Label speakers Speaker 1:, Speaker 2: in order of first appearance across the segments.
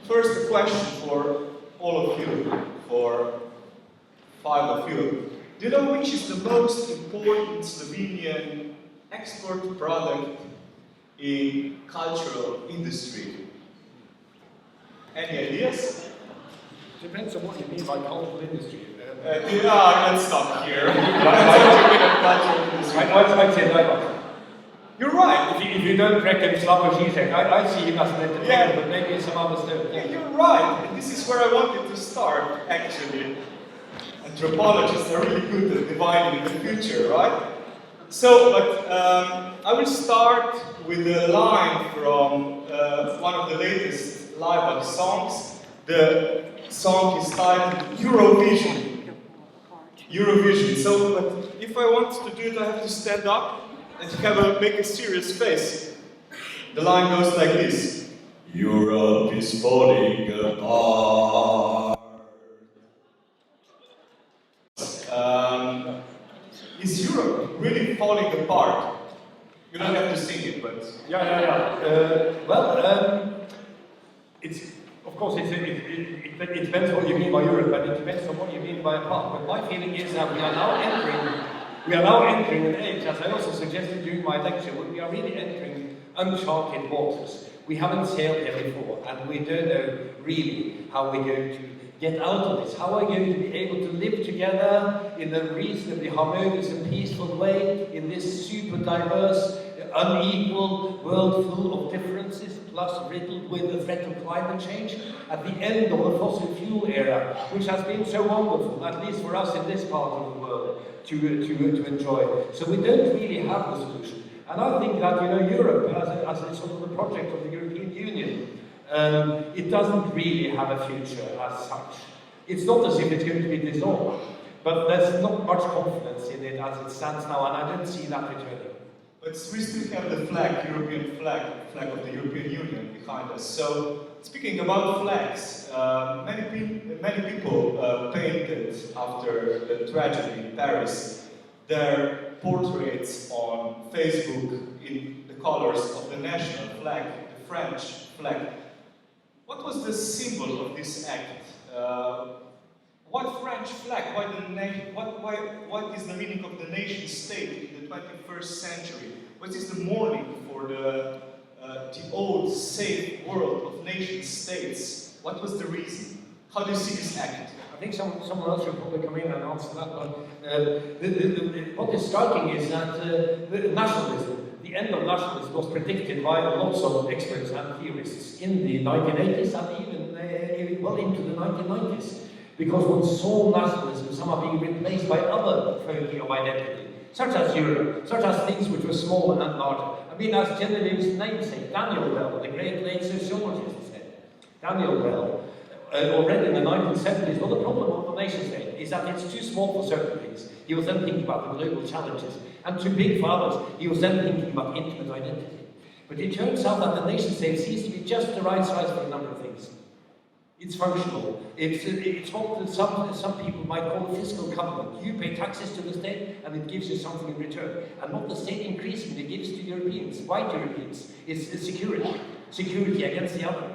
Speaker 1: First, a question for all of you, for 5 of you. Do you know which is the most important Slovenian export product in cultural industry? Any ideas?
Speaker 2: Depends on what you mean by cultural industry.
Speaker 1: Let's stop here. You're right.
Speaker 2: If you don't reckon Slavoj Žižek, I see him as an entertainer, but maybe some others don't.
Speaker 1: Yeah, you're right. And this is where I wanted to start, actually. Anthropologists are really good at dividing the future, right? So, but I will start with a line from one of the latest Laibach songs. The song is titled Eurovision. Eurovision. So, but if I want to do it, I have to stand up and make a serious face. The line goes like this. Europe is falling apart. Is Europe really falling apart? You don't have to sing it, but...
Speaker 2: Of course, it depends what you mean by Europe, and it depends on what you mean by apart. But my feeling is that we are now entering an age, as I also suggested during my lecture, where we are really entering uncharted waters. We haven't sailed here before, and we don't know really how we're going to get out of this. How are we going to be able to live together in a reasonably harmonious and peaceful way in this super diverse, unequal world full of differences, plus riddled with the threat of climate change, at the end of the fossil fuel era, which has been so wonderful, at least for us in this part of the world, to enjoy. So we don't really have the solution. And I think that, Europe, as a sort of the project of the European Union, it doesn't really have a future as such. It's not as if it's going to be dissolved, but there's not much confidence in it as it stands now, and I don't see that returning.
Speaker 1: But we still have the flag, European flag of the European Union behind us. So, speaking about flags, many people painted after the tragedy in Paris their portraits on Facebook in the colors of the national flag, the French flag. What was the symbol of this act? Why French flag? What is the meaning of the nation state in the 21st century? What is the mourning for the old, safe world of nation states? What was the reason? How do you see this act?
Speaker 2: I think someone else should probably come in and answer that one. What is striking is that the nationalism, the end of nationalism, was predicted by lots of experts and theorists in the 1980s and even well into the 1990s. Because one saw nationalism somehow being replaced by other folky of identity, such as Europe, such as things which were smaller and larger. I mean, as Genevieve's namesake, Daniel Bell, the great late sociologist, said. Daniel Bell, already in the 1970s, well, the problem of the nation state is that it's too small for certain things. He was then thinking about the global challenges, and too big for others. He was then thinking about intimate identity. But it turns out that the nation state seems to be just the right size for a number of things. It's functional. It's what some people might call a fiscal covenant. You pay taxes to the state, and it gives you something in return. And what the state increasingly gives to Europeans, white Europeans, is security against the other.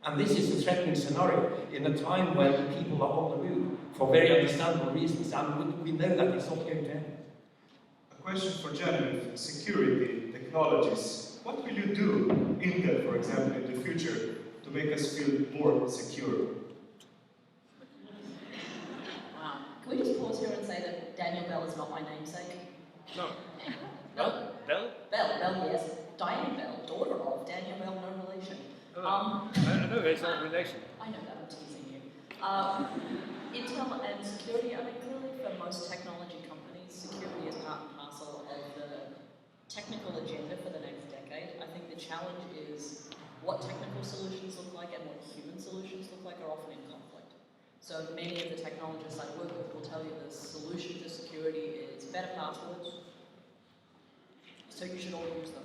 Speaker 2: And this is a threatening scenario in a time when people are on the move for very understandable reasons, and we know that it's not going to end.
Speaker 1: A question for Genevieve: security, technologies. What will you do, Intel, for example, in the future, to make us feel more secure?
Speaker 3: Wow. Can we just pause here and say that Daniel Bell is not my namesake?
Speaker 2: No.
Speaker 3: No?
Speaker 2: Bell?
Speaker 3: Bell, yes. Diane Bell, daughter of Daniel Bell, no relation.
Speaker 2: I know there's no relation.
Speaker 3: I know that, I'm teasing you. Intel and security, I mean, clearly for most technology companies, security is part and parcel of the technical agenda for the next decade. I think the challenge is what technical solutions look like and what human solutions look like are often in conflict. So many of the technologists I work with will tell you the solution to security is better passwords, so you should all use them.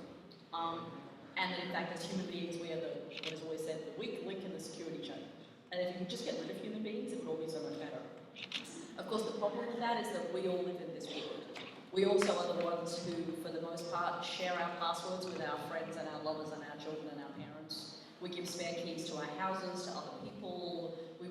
Speaker 3: And that in fact, as human beings, we are what is always said, the weak link in the security chain. And if you could just get rid of human beings, it would all be so much better. Of course, the problem with that is that we all live in this world. We also are the ones who, for the most part, share our passwords with our friends and our lovers and our children and our parents. We give spare keys to our houses, to other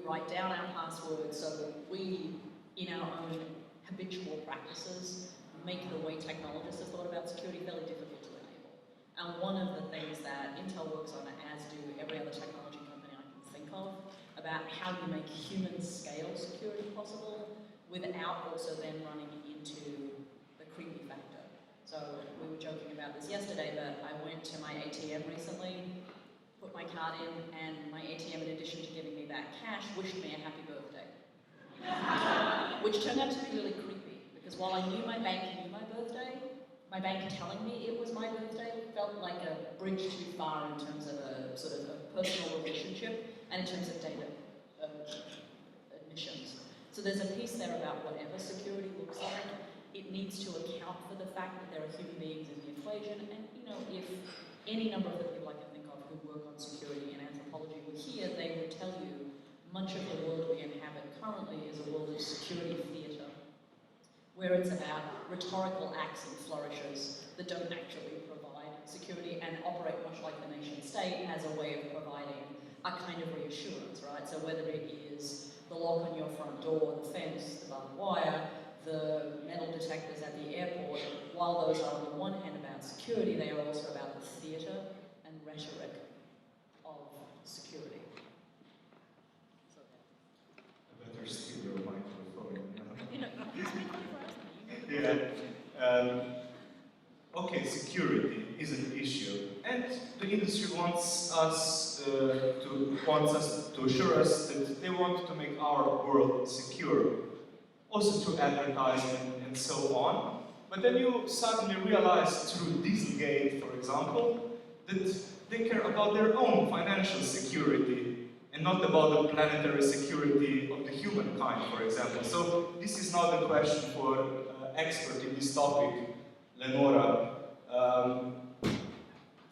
Speaker 3: write down our passwords so that we, in our own habitual practices, make the way technologists have thought about security fairly difficult to enable. And one of the things that Intel works on, as do every other technology company I can think of, about how you make human scale security possible without also then running into the creepy factor. So we were joking about this yesterday, but I went to my ATM recently, put my card in, and my ATM, in addition to giving me back cash, wished me a happy birthday. Which turned out to be really creepy, because while I knew my bank knew my birthday, my bank telling me it was my birthday felt like a bridge too far in terms of a sort of a personal relationship and in terms of data admissions. So there's a piece there about whatever security looks like, it needs to account for the fact that there are human beings in the equation, and if any number of the people I can think of who work on security and anthropology were here, they would tell you much of the world we inhabit currently is a world of security theatre, where it's about rhetorical acts and flourishes that don't actually provide security and operate much like the nation state as a way of providing a kind of reassurance, right? So whether it is the lock on your front door, the fence, the barbed wire, the metal detectors at the airport, while those are on the one hand about security, they are also about the theatre and rhetoric of security. So,
Speaker 1: I better steal your microphone.
Speaker 3: you speak for us.
Speaker 1: Yeah. Okay, security is an issue, and the industry wants us to assure us that they want to make our world secure, also through advertising and so on. But then you suddenly realize through Dieselgate, for example, that they care about their own financial security and not about the planetary security of the humankind, for example. So this is not a question for expert in this topic, Lenora.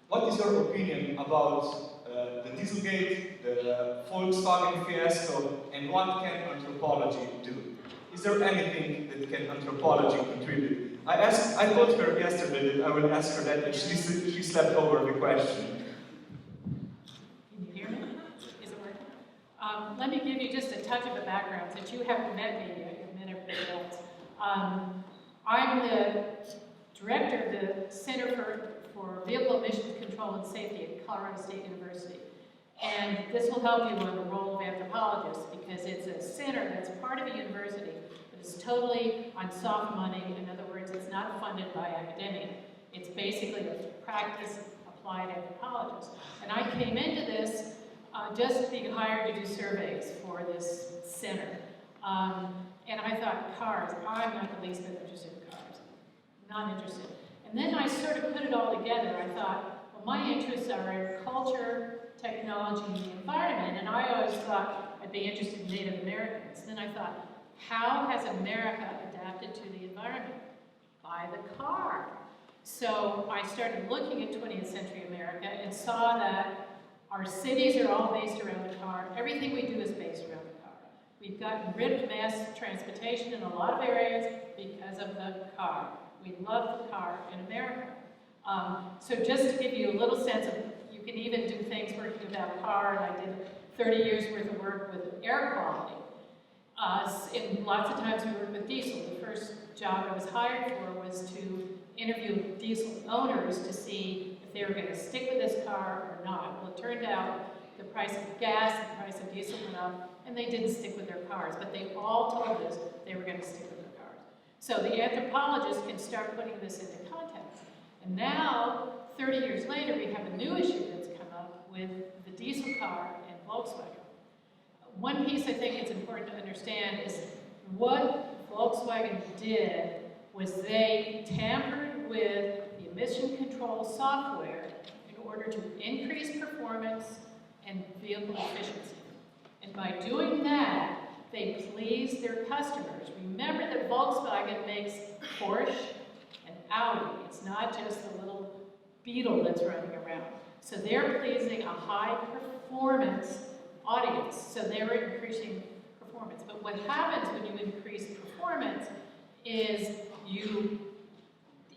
Speaker 1: What is your opinion about the Dieselgate, the Volkswagen fiasco, and what can anthropology do? Is there anything that can anthropology contribute? I told her yesterday that I would ask her that, but she slept over the question.
Speaker 4: Can you hear me? Is it working? Let me give you just a touch of a background, since you haven't met me yet, you've met everybody else. I'm the director of the Center for Vehicle Emissions Control and Safety at Colorado State University. And this will help you on the role of anthropologists, because it's a center that's part of a university, but it's totally on soft money. In other words, it's not funded by academia. It's basically a practice applied anthropologist. And I came into this just being hired to do surveys for this center. And I thought, cars, I'm not the least bit interested in cars. Not interested. And then I sort of put it all together. I thought, well, my interests are in culture, technology, and the environment, and I always thought I'd be interested in Native Americans. Then I thought, how has America adapted to the environment? By the car. So I started looking at 20th century America and saw that our cities are all based around the car. Everything we do is based around the car. We've gotten rid of mass transportation in a lot of areas because of the car. We love the car in America. So just to give you a little sense of, you can even do things working about car, and I did 30 years worth of work with air quality. And lots of times we work with diesel. The first job I was hired for was to interview diesel owners to see if they were going to stick with this car or not. Well, it turned out the price of gas, the price of diesel went up, and they didn't stick with their cars. But they all told us they were going to stick with their cars. So the anthropologist can start putting this into context. And now, 30 years later, we have a new issue that's come up with the diesel car and Volkswagen. One piece I think it's important to understand is what Volkswagen did was they tampered with the emission control software in order to increase performance and vehicle efficiency. And by doing that, they pleased their customers. Remember that Volkswagen makes Porsche and Audi. It's not just a little Beetle that's running around. So they're pleasing a high performance audience. So they're increasing performance. But what happens when you increase performance is you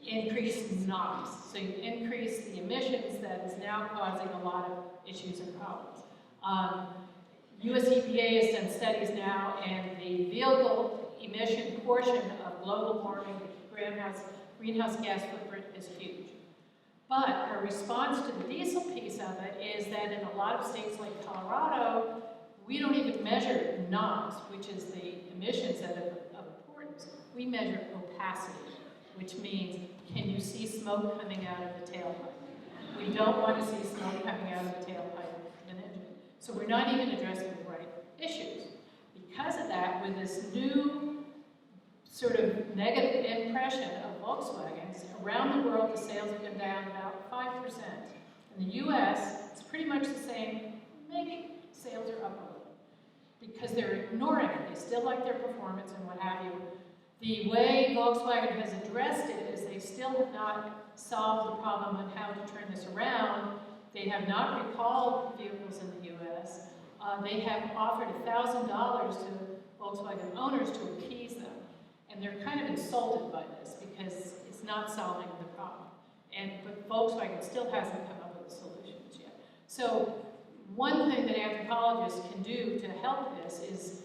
Speaker 4: increase NOx. So you increase the emissions that is now causing a lot of issues and problems. US EPA has done studies now, and the vehicle emission portion of global warming, the greenhouse gas footprint is huge. But our response to the diesel piece of it is that in a lot of states like Colorado, we don't even measure NOx, which is the emissions that are of importance. We measure opacity, which means, can you see smoke coming out of the tailpipe? We don't want to see smoke coming out of the tailpipe of an engine. So we're not even addressing the right issues. Because of that, with this new sort of negative impression of Volkswagens, around the world the sales have been down about 5%. In the US, it's pretty much the same, maybe sales are up a little. Because they're ignoring it, they still like their performance and what have you. The way Volkswagen has addressed it is they still have not solved the problem on how to turn this around. They have not recalled vehicles in the US. They have offered $1,000 to Volkswagen owners to appease them. And they're kind of insulted by this because it's not solving the problem. But Volkswagen still hasn't come up with the solutions yet. So one thing that anthropologists can do to help this is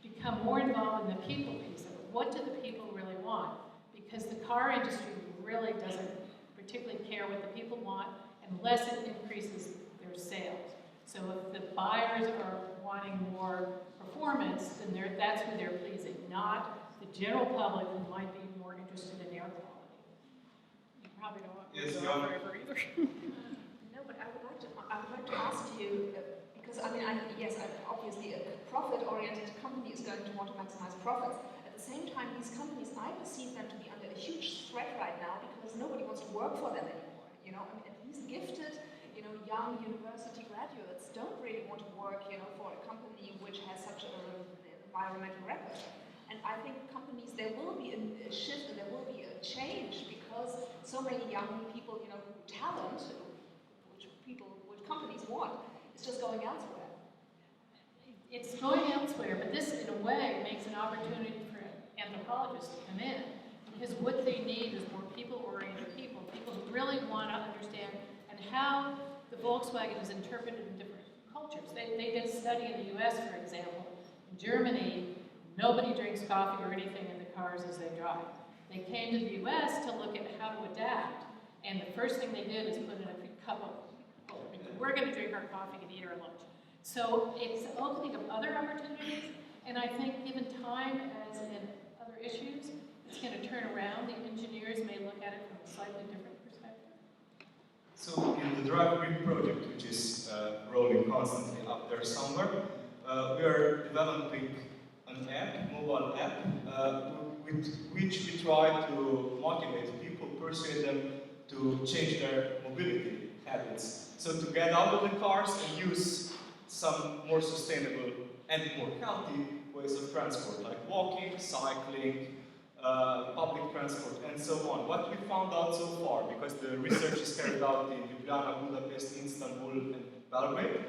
Speaker 4: become more involved in the people piece of it. What do the people really want? Because the car industry really doesn't particularly care what the people want unless it increases their sales. So if the buyers are wanting more performance, then that's who they're pleasing, not the general public who might be more interested in air quality. You probably don't want
Speaker 1: Yes,
Speaker 4: to
Speaker 1: Jan.
Speaker 4: forever either.
Speaker 5: No, but I would like to ask you, because I mean, obviously a profit-oriented company is going to want to maximize profits. At the same time, these companies, I perceive them to be under a huge threat right now because nobody wants to work for them anymore. You know, I mean, at least gifted, you know, young university graduates don't really want to work, you know, for a company which has such an environmental record. And I think companies, there will be a shift and there will be a change because so many young people, you know, talent, which companies want, is just going elsewhere.
Speaker 4: It's going elsewhere, but this, in a way, makes an opportunity for anthropologists to come in. Because what they need is more people-oriented people who really want to understand and how the Volkswagen is interpreted in different cultures. They did a study in the US, for example. In Germany, nobody drinks coffee or anything in the cars as they drive. They came to the US to look at how to adapt. And the first thing they did is put in a cup of, we're going to drink our coffee and eat our lunch. So it's opening up other opportunities, and I think given time, as in other issues, it's going to turn around. The engineers may look at it from a slightly different perspective.
Speaker 1: So in the Drive Green project, which is rolling constantly up there somewhere, we are developing an app, mobile app, with which we try to motivate people, persuade them to change their mobility habits. So to get out of the cars and use some more sustainable and more healthy ways of transport, like walking, cycling, public transport, and so on. What we found out so far, because the research is carried out in Ljubljana, Budapest, Istanbul, and Belgrade,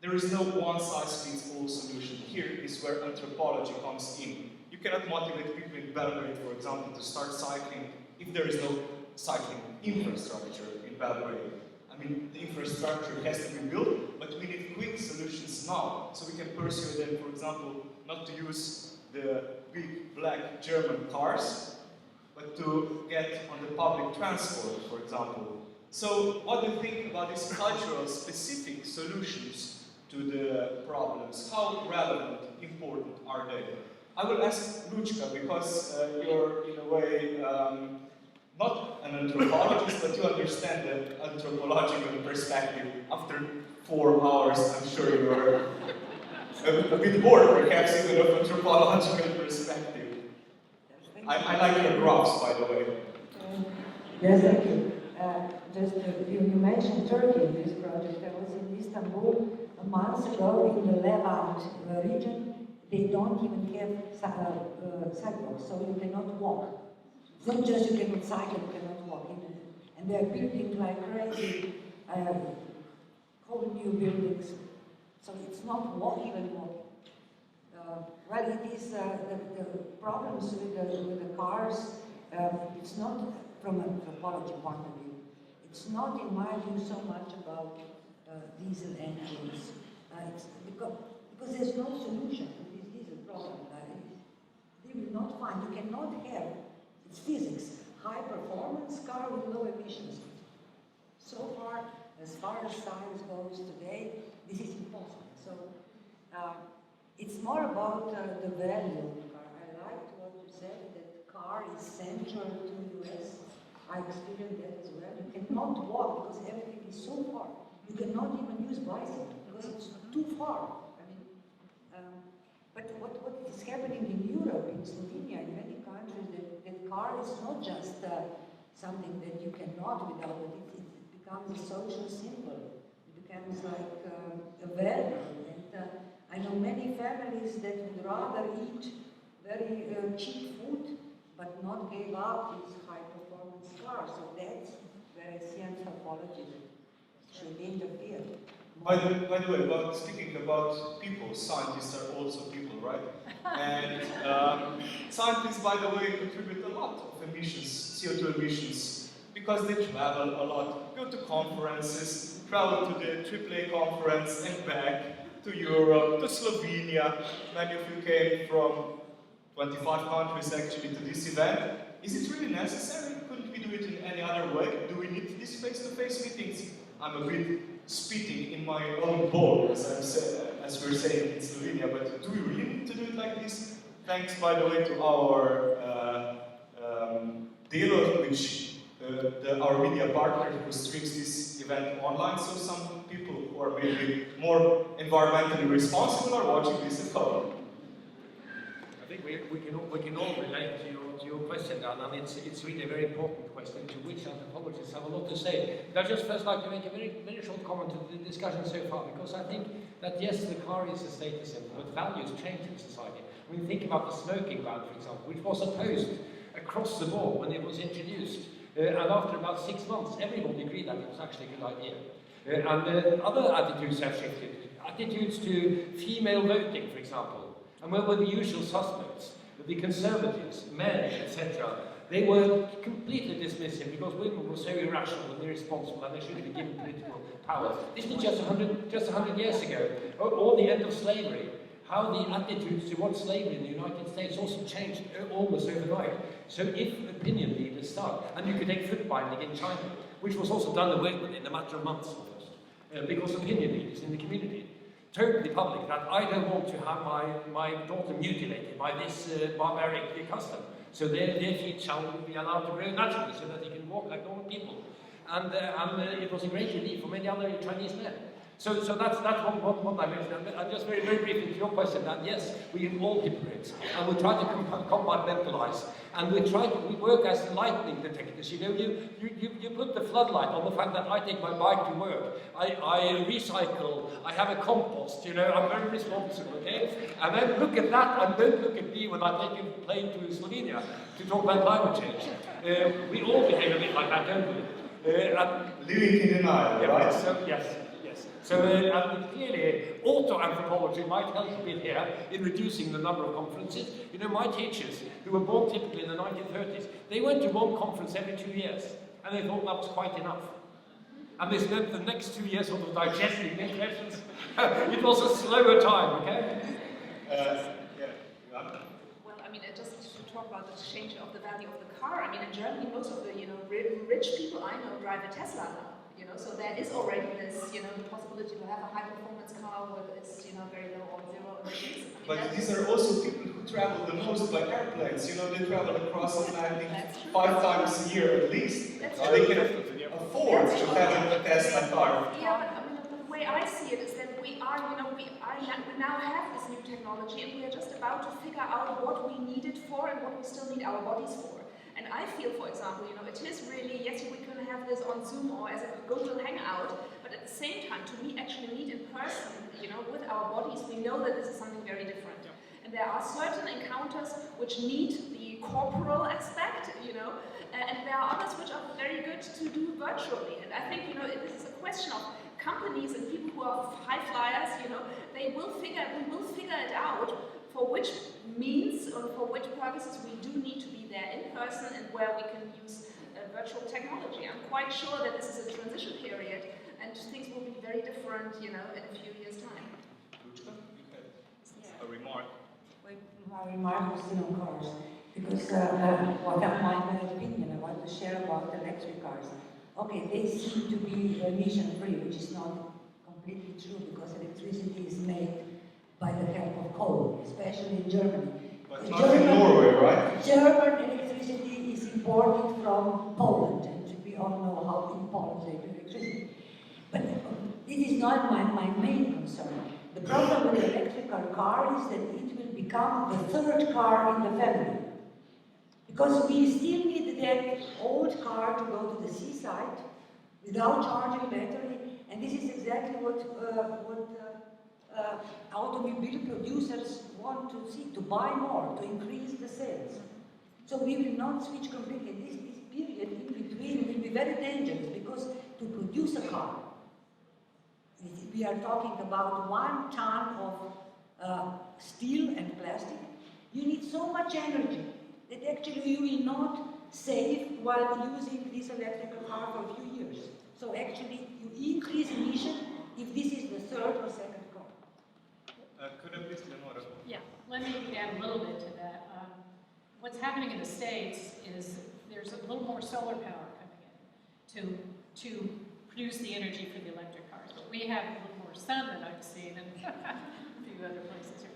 Speaker 1: there is no one-size-fits-all solution. Here is where anthropology comes in. You cannot motivate people in Belgrade, for example, to start cycling if there is no cycling infrastructure in Belgrade. I mean, the infrastructure has to be built, but we need quick solutions now, so we can pursue them, for example, not to use the big black German cars, but to get on the public transport, for example. So what do you think about these cultural specific solutions to the problems? How relevant, important are they? I will ask Lučka, because you're in a way not an anthropologist, but you understand the anthropological perspective. After 4 hours, I'm sure you're a bit bored, perhaps, even of anthropological perspective. I like your graphs, by the way.
Speaker 6: Yes, thank you. You mentioned Turkey in this project. I was in Istanbul a month ago in the Levant region. They don't even have sidewalks, so you cannot walk. It's not just you cannot cycle, you cannot walk. And they're building like crazy, whole new buildings. So it's not even walking. Well, it is the problems with the cars. It's not from an anthropology point of view. It's not, in my view, so much about diesel engines. It's because there's no solution to this diesel problem. They will not find, you cannot have, it's physics, high performance car with low emissions. So far as science goes today, this is impossible. So it's more about the value of the car. I liked what you said, that car is central to US. I experienced that as well. You cannot walk because everything is so far. You cannot even use bicycle because it's too far. I mean, but what is happening in Europe, in Slovenia, in many countries, that car is not just something that you cannot without, but it becomes a social symbol. It becomes like a value. And I know many families that would rather eat very cheap food, but not give up these high-performance cars. So that's where I see anthropology should interfere.
Speaker 1: By the way, about speaking about people, scientists are also people, right? And scientists, by the way, contribute a lot of emissions, CO2 emissions, because they travel a lot, go to conferences, travel to the AAA conference and back, to Europe, to Slovenia. Many of you came from 25 countries actually to this event. Is it really necessary? Couldn't we do it in any other way? Do we need these face-to-face meetings? I'm a bit spitting in my own bowl, as we're saying in Slovenia, but do we really need to do it like this? Thanks, by the way, to our dealer, which our media partner who streams this event online, so some people who are maybe more environmentally responsible are watching this at home.
Speaker 2: I think we can all relate to your question, Dan, and it's really a very important question to which anthropologists have a lot to say. But I'd just first like to make a very, very short comment to the discussion so far, because I think that yes, the car is a status symbol, but values change in society. When you think about the smoking ban, for example, which was opposed across the board when it was introduced, and after about 6 months, everybody agreed that it was actually a good idea. And other attitudes have shifted. Attitudes to female voting, for example. And where were the usual suspects? The conservatives, men, etc. They were completely dismissive because women were so irrational and irresponsible and they shouldn't be given political power. This was just 100 years ago, or the end of slavery. How the attitudes towards slavery in the United States also changed almost overnight. So if opinion leaders start, and you could take foot binding in China, which was also done away with in a matter of months almost, because opinion leaders in the community told the public that I don't want to have my daughter mutilated by this barbaric custom. So their feet shall be allowed to grow naturally so that they can walk like normal people. And it was a great relief for many other Chinese men. So that's one dimension. And just very, very briefly to your question, that yes, we are all hypocrites, and we try to compartmentalize, and we work as lightning detectors. You know, you put the floodlight on the fact that I take my bike to work, I recycle, I have a compost. You know, I'm very responsible. Okay, and then look at that, and don't look at me when I take a plane to Slovenia to talk about climate change. We all behave a bit like that, don't we?
Speaker 1: Living in denial,
Speaker 2: yeah,
Speaker 1: right?
Speaker 2: So, yes. So clearly, auto-anthropology might help a bit here in reducing the number of conferences. You know, my teachers, who were born typically in the 1930s, they went to one conference every 2 years, and they thought that was quite enough. And they spent the next 2 years sort of digesting the impressions. It was a slower time, okay?
Speaker 5: Well, I mean, just to talk about the change of the value of the car. I mean, in Germany, most of the rich people I know drive a Tesla now. So there is already this, the possibility to have a high-performance car with its, very low or zero emissions.
Speaker 1: But these are also people who travel the most by airplanes. They travel across Atlantic 5 times a year at least. So they can afford to have a Tesla car.
Speaker 5: Yeah, but the way I see it is that we now have this new technology, and we are just about to figure out what we need it for and what we still need our bodies for. And I feel, for example, it is really, yes, we can have this on Zoom or as a Google Hangout, but at the same time, to actually meet in person, with our bodies, we know that this is something very different. And there are certain encounters which need the corporal aspect, and there are others which are very good to do virtually. And I think, this is a question of companies and people who are high flyers, we will figure it out for which means or for which purposes we do need to be there in person and where we can use virtual technology. I'm quite sure that this is a transition period and things will be very different, in a few years' time.
Speaker 6: a remark still on cars, because my opinion I want to share about electric cars. Okay, they seem to be emission-free, which is not completely true, because electricity is made by the help of coal, especially in Germany.
Speaker 1: But not in Norway, right?
Speaker 6: German electricity is imported from Poland, and we all know how in Poland they do electricity. But this is not my main concern. The problem with the electrical car is that it will become the third car in the family. Because we still need that old car to go to the seaside without charging battery, and this is exactly what automobile producers want to see, to buy more, to increase the sales. So we will not switch completely. This period in between will be very dangerous, because to produce a car, we are talking about 1 ton of steel and plastic. You need so much energy that actually you will not save while using this electrical car for a few years. So actually you increase emission if this is the third or second car.
Speaker 1: Could I please, Leonora?
Speaker 4: Yeah, let me add a little bit to that. What's happening in the States is there's a little more solar power coming in to produce the energy for the electric cars. But we have a little more sun than I've seen in a few other places here.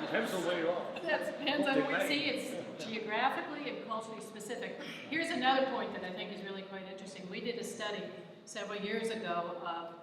Speaker 2: Depends on where you are.
Speaker 4: That depends on where you see. It's geographically and culturally specific. Here's another point that I think is really quite interesting. We did a study several years ago of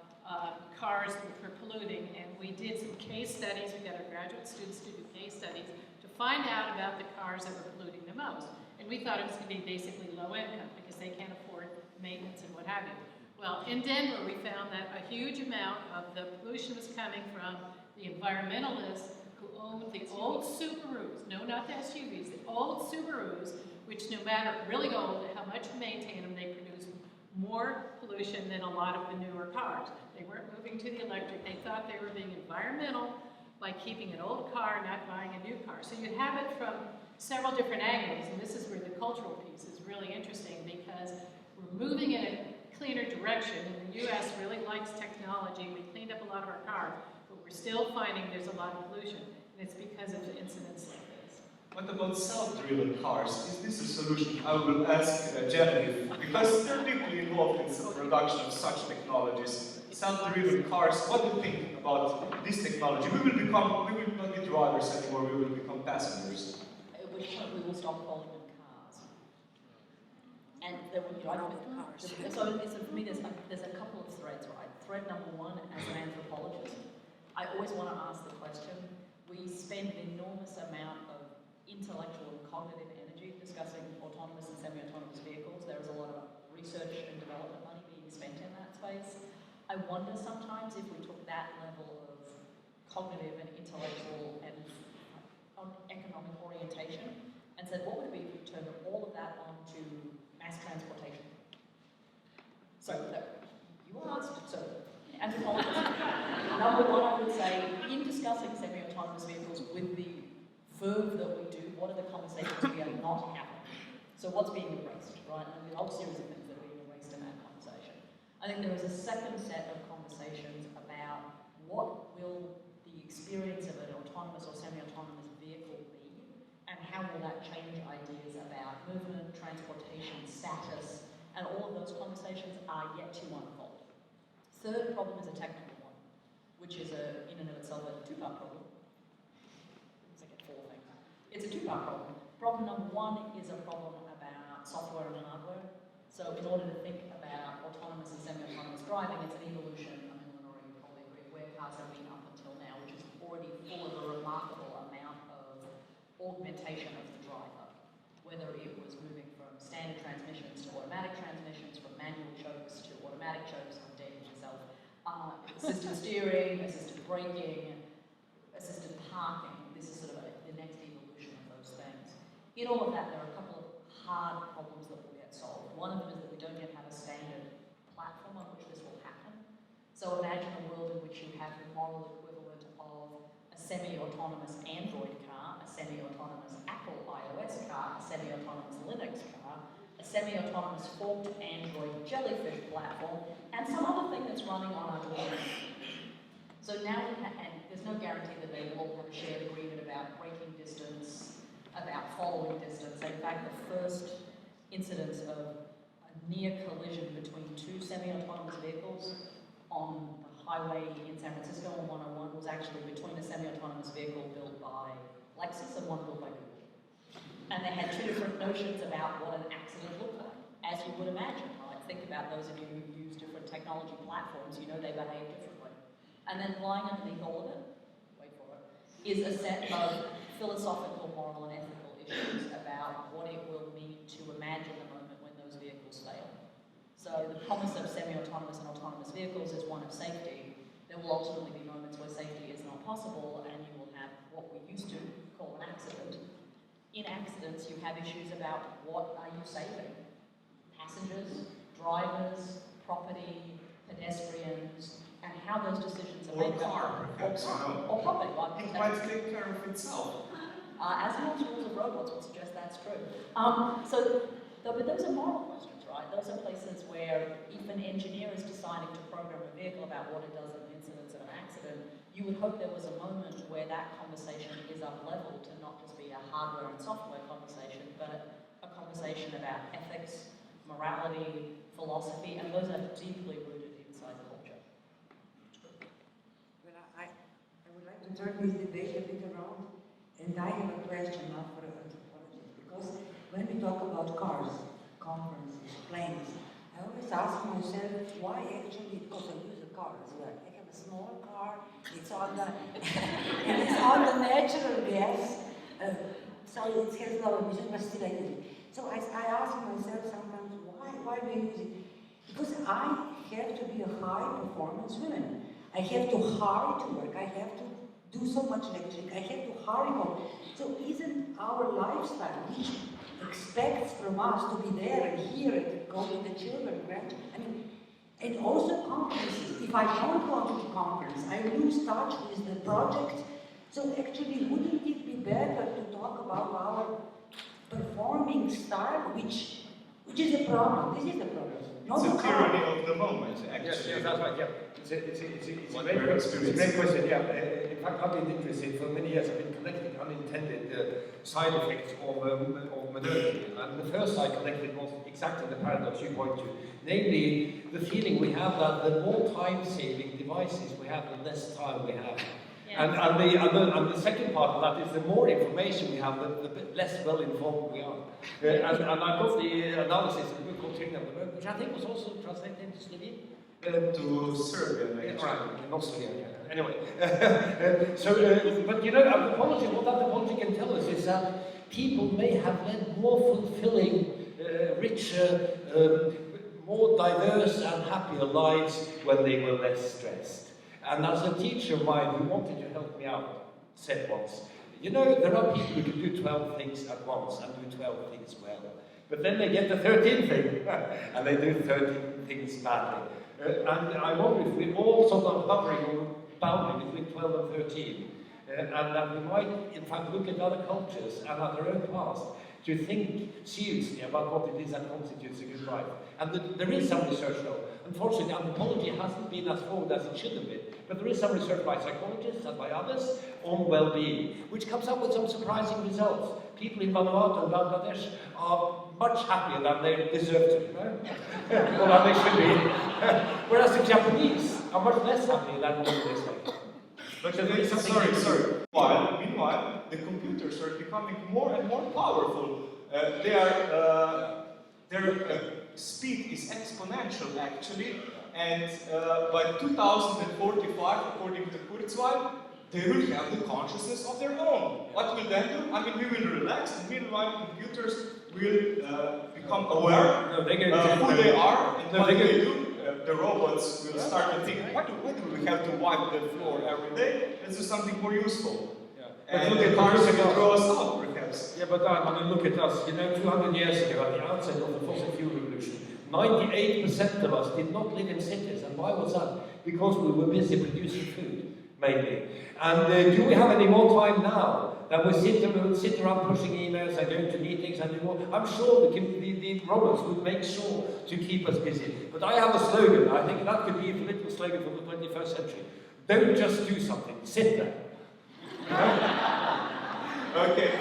Speaker 4: cars which were polluting, and we did some case studies. We got our graduate students to do case studies to find out about the cars that were polluting the most. And we thought it was going to be basically low income because they can't afford maintenance and what have you. Well, in Denver, we found that a huge amount of the pollution was coming from the environmentalists who owned the old Subarus. No, not the SUVs, the old Subarus, which no matter really old, how much you maintain them, they produce more pollution than a lot of the newer cars. They weren't moving to the electric. They thought they were being environmental by keeping an old car, not buying a new car. So you have it from several different angles, and this is where the cultural piece is really interesting, because we're moving in a cleaner direction, and the US really likes technology. We cleaned up a lot of our cars, but we're still finding there's a lot of pollution, and it's because of incidents like this.
Speaker 1: What about self-driven cars? Is this a solution? I will ask Genevieve, because they're deeply involved in the production of such technologies. Self-driven cars, what do you think about this technology? We will not be drivers anymore, we will become passengers.
Speaker 3: At which point we will stop calling them cars. And there will be cars. So for me, there's a couple of threads, right? Thread number one, as an anthropologist, I always want to ask the question, we spend an enormous amount of intellectual and cognitive energy discussing autonomous and semi-autonomous vehicles. There is a lot of research and development money being spent in that space. I wonder sometimes if we took that level of cognitive and intellectual and economic orientation and said, what would we turn all of that onto mass transportation? So you asked, so anthropologists, number one, I would say, in discussing semi-autonomous vehicles with the verve that we do, what are the conversations we are not having? So what's being erased, right? And a whole series of things that are being erased in that conversation. I think there is a second set of conversations about what will the experience of an autonomous or semi-autonomous vehicle be, and how will that change ideas about movement, transportation, status, and all of those conversations are yet to unfold. Third problem is a technical one, which is in and of itself a two-part problem. It's a two-part problem. Problem number one is a problem about software and hardware. So in order to think about autonomous and semi-autonomous driving, it's an evolution, I mean, Lenore, you probably agree, where cars have been up until now, which is already full of a remarkable amount of augmentation of the driver. Whether it was moving from standard transmissions to automatic transmissions, from manual chokes to automatic chokes, I'm dating myself, assisted steering, assisted braking, assisted parking. This is sort of the next evolution of those things. In all of that, there are a couple of hard problems that will get solved. One of them is that we don't yet have a standard platform on which this will happen. So imagine a world in which you have the moral equivalent of a semi-autonomous Android car, a semi-autonomous Apple iOS car, a semi-autonomous Linux car, a semi-autonomous forked Android jellyfish platform, and some other thing that's running on Arduino. So now we have, and there's there's no guarantee that they will all have a shared agreement about braking distance, about following distance. In fact, the first incidence of a near collision between two semi-autonomous vehicles on the highway in San Francisco on 101 was actually between a semi-autonomous vehicle built by Lexus and one built by Google. And they had two different notions about what an accident looked like, as you would imagine, right? Think about those of you who use different technology platforms, you know they behave differently. And then lying underneath all of it, wait for it, is a set of philosophical, moral, and ethical issues about what it will mean to imagine the moment when those vehicles fail. So the promise of semi-autonomous and autonomous vehicles is one of safety. There will ultimately be moments where safety is not possible, and you will have what we used to call an accident. In accidents, you have issues about what are you saving? Passengers, drivers, property, pedestrians, and how those decisions are
Speaker 1: Or
Speaker 3: made.
Speaker 1: car, perhaps,
Speaker 3: Or property, like
Speaker 1: it might take care of itself.
Speaker 3: Asimov's rules of robots would suggest that's true. But those are moral questions, right? Those are places where if an engineer is deciding to program a vehicle about what it does in the incidence of an accident, you would hope there was a moment where that conversation is up-leveled to not just be a hardware and software conversation, but a conversation about ethics, morality, philosophy, and those are deeply rooted inside culture.
Speaker 6: Well, I would like to turn this debate a bit around, and I have a question now for anthropologists, because when we talk about cars, conferences, planes, I always ask myself why actually, because I use a car as well. I have a small car, it's on the, and it's on the natural gas, so it has no emission, but still I use it. So I ask myself sometimes, why do I use it? Because I have to be a high performance woman. I have to hurry to work, I have to do so much electric, I have to hurry home. So isn't our lifestyle, which expects from us to be there and here and go with the children, grandchildren, I mean, and also conferences. If I don't go to the conference, I lose touch with the project. So actually, wouldn't it be better to talk about our performing style, which is a problem? This is a problem.
Speaker 1: It's a tyranny of the moment, actually.
Speaker 2: Yes, that's right, yeah. It's a
Speaker 1: What
Speaker 2: great
Speaker 1: we're
Speaker 2: question. It's a great
Speaker 1: experiencing.
Speaker 2: question, yeah. In fact, I've been interested for many years. I've been collecting unintended side effects of modernity. And the first I collected was exactly the paradox you point to. Namely, the feeling we have that the more time-saving devices we have, the less time we have. And the second part of that is the more information we have, the less well-informed we are. And I got the analysis of the book called Tyranny of the Moment, which I think was also translated into Slovene.
Speaker 1: To Serbian, actually.
Speaker 2: Right, not Slovene, yeah. Anyway. But you know, anthropology, what anthropology can tell us is that people may have led more fulfilling, richer, more diverse and happier lives when they were less stressed. And as a teacher of mine who wanted to help me out said once, you know, there are people who can do 12 things at once and do 12 things well. But then they get the 13th thing, and they do 13 things badly. And I wonder if we're all sort of hovering on the boundary between 12 and 13, and that we might, in fact, look at other cultures and at their own past to think seriously about what it is that constitutes a good life. And there is some research, though. Unfortunately, anthropology hasn't been as forward as it should have been. But there is some research by psychologists and by others on well-being, which comes up with some surprising results. People in Vanuatu and Bangladesh are much happier than they deserve to, you know? Or than they should be. Whereas the Japanese are much less happy than this way.
Speaker 1: But meanwhile, the computers are becoming more and more powerful. Their speed is exponential, actually, and by 2045, according to Kurzweil, they will have the consciousness of their own. What will then do? I mean, we will relax, and meanwhile, computers will become aware who they are and what they do. The robots will start to think, why do we have to wipe the floor every day? Let's do something more useful.
Speaker 2: Yeah.
Speaker 1: And the cars will throw us out, perhaps.
Speaker 2: Yeah, but I mean, look at us. You know, 200 years ago, at the outset of the fossil fuel revolution, 98% of us did not live in cities. And why was that? Because we were busy producing food, mainly. And do we have any more time now that we sit around pushing emails and going to meetings and do more? I'm sure the robots would make sure to keep us busy. But I have a slogan. I think that could be a political slogan for the 21st century. Don't just do something, sit there.
Speaker 1: Okay.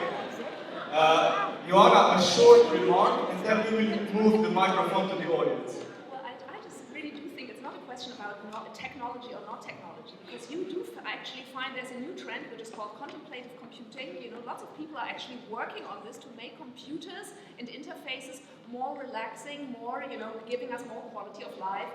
Speaker 1: Joanna, a short remark, and then we will move the microphone to the audience.
Speaker 5: Well, I just really do think it's not a question about technology or not technology, because you do actually find there's a new trend which is called contemplative computing. You know, lots of people are actually working on this to make computers and interfaces more relaxing, more, you know, giving us more quality of life.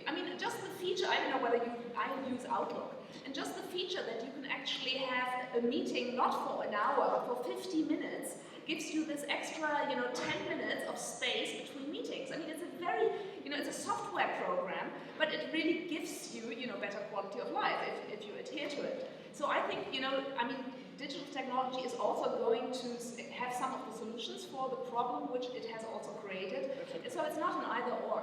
Speaker 5: I mean, just the feature, I don't know whether I use Outlook, and just the feature that you can actually have a meeting not for an hour, but for 50 minutes, gives you this extra, 10 minutes of space between meetings. I mean, it's a very, it's a software program, but it really gives you, better quality of life if you adhere to it. So I think, digital technology is also going to have some of the solutions for the problem which it has also created. So it's not an either or,